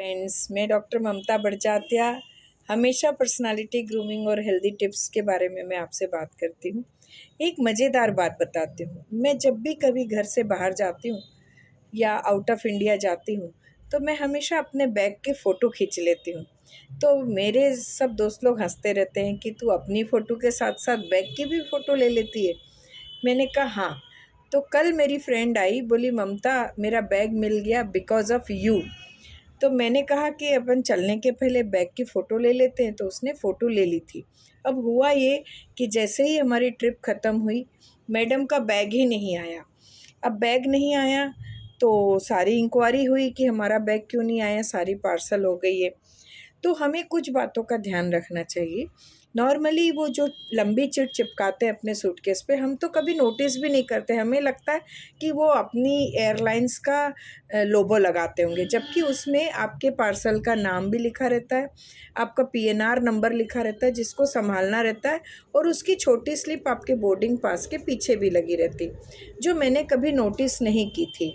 Friends, मैं doctor ममता बड़जात्या हमेशा personality grooming और हेल्दी टिप्स के बारे में मैं आपसे बात करती हूँ। एक मज़ेदार बात बताती हूँ। मैं जब भी कभी घर से बाहर जाती हूँ या आउट ऑफ इंडिया जाती हूँ तो मैं हमेशा अपने बैग के फ़ोटो खींच लेती हूँ। तो मेरे सब दोस्त लोग हंसते रहते हैं कि तू अपनी फ़ोटो के साथ साथ बैग की भी फ़ोटो ले लेती है। मैंने कहा हाँ। तो कल मेरी फ्रेंड आई, बोली ममता मेरा बैग मिल गया बिकॉज़ ऑफ़ यू। तो मैंने कहा कि अपन चलने के पहले बैग की फ़ोटो ले लेते हैं, तो उसने फ़ोटो ले ली थी। अब हुआ ये कि जैसे ही हमारी ट्रिप ख़त्म हुई, मैडम का बैग ही नहीं आया। अब बैग नहीं आया तो सारी इंक्वायरी हुई कि हमारा बैग क्यों नहीं आया, सारी पार्सल हो गई है। तो हमें कुछ बातों का ध्यान रखना चाहिए। नॉर्मली वो जो लंबी चिट चिपकाते हैं अपने सूटकेस पे, हम तो कभी नोटिस भी नहीं करते। हमें लगता है कि वो अपनी एयरलाइंस का लोगो लगाते होंगे, जबकि उसमें आपके पार्सल का नाम भी लिखा रहता है, आपका पीएनआर नंबर लिखा रहता है जिसको संभालना रहता है, और उसकी छोटी स्लिप आपके बोर्डिंग पास के पीछे भी लगी रहती, जो मैंने कभी नोटिस नहीं की थी।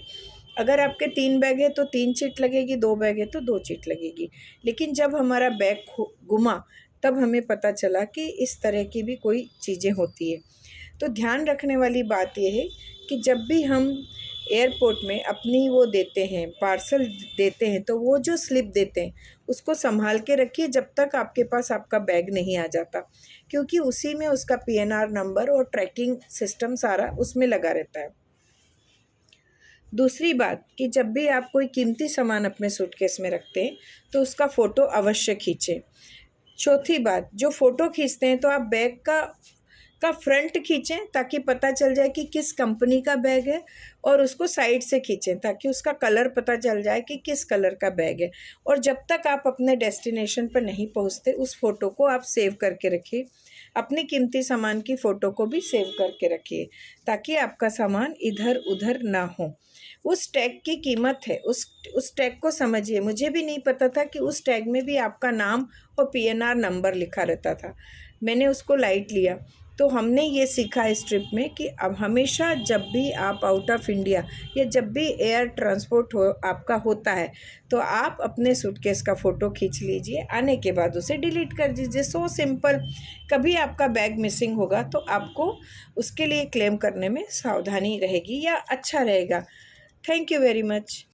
अगर आपके 3 बैग है तो 3 चिट लगेगी, 2 बैग है तो 2 चिट लगेगी। लेकिन जब हमारा बैग गुमा तब हमें पता चला कि इस तरह की भी कोई चीज़ें होती है। तो ध्यान रखने वाली बात यह है कि जब भी हम एयरपोर्ट में अपनी वो देते हैं, पार्सल देते हैं, तो वो जो स्लिप देते हैं उसको संभाल के रखिए जब तक आपके पास आपका बैग नहीं आ जाता, क्योंकि उसी में उसका पीएनआर नंबर और ट्रैकिंग सिस्टम सारा उसमें लगा रहता है। दूसरी बात कि जब भी आप कोई कीमती सामान अपने सूटकेस में रखते हैं तो उसका फ़ोटो अवश्य खींचें। चौथी बात, जो फ़ोटो खींचते हैं तो आप बैग का फ्रंट खींचें ताकि पता चल जाए कि किस कंपनी का बैग है, और उसको साइड से खींचें ताकि उसका कलर पता चल जाए कि किस कलर का बैग है। और जब तक आप अपने डेस्टिनेशन पर नहीं पहुंचते उस फ़ोटो को आप सेव करके रखिए। अपने कीमती सामान की फ़ोटो को भी सेव करके रखिए ताकि आपका सामान इधर उधर ना हो। उस टैग की कीमत है, उस टैग को समझिए। मुझे भी नहीं पता था कि उस टैग में भी आपका नाम और पीएनआर नंबर लिखा रहता था। मैंने उसको लाइट लिया। तो हमने ये सीखा इस ट्रिप में कि अब हमेशा जब भी आप आउट ऑफ इंडिया या जब भी एयर ट्रांसपोर्ट हो आपका होता है तो आप अपने सूटकेस का फ़ोटो खींच लीजिए, आने के बाद उसे डिलीट कर दीजिए। So simple. कभी आपका बैग मिसिंग होगा तो आपको उसके लिए क्लेम करने में सावधानी रहेगी या अच्छा रहेगा। Thank you very much.